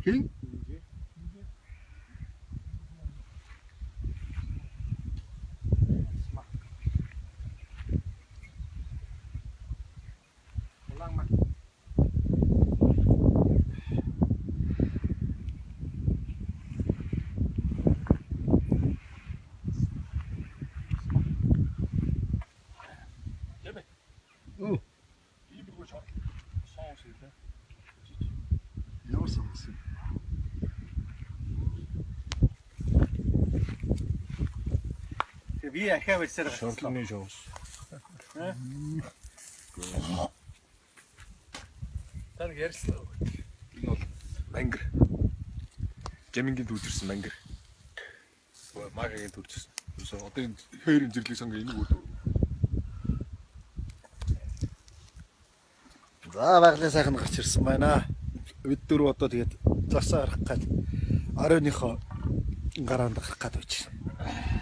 Хин? Ямар сонс юм. Би ахиа барьсаар Шонтлны шоус. Тань ярьсан уу? Энэ бол мангар. Гэмингийн дүүжирсэн мангар. Магагийн дүүжирсэн. Одоо энэ хоёрын зэрлэг сонго энийг үүдөө. За байгалийн сайхан гарч ирсэн байна. Бид дөрөв одоо тэгээд засаа гарах гад оройныхоо гараанд гарах гад байж байна.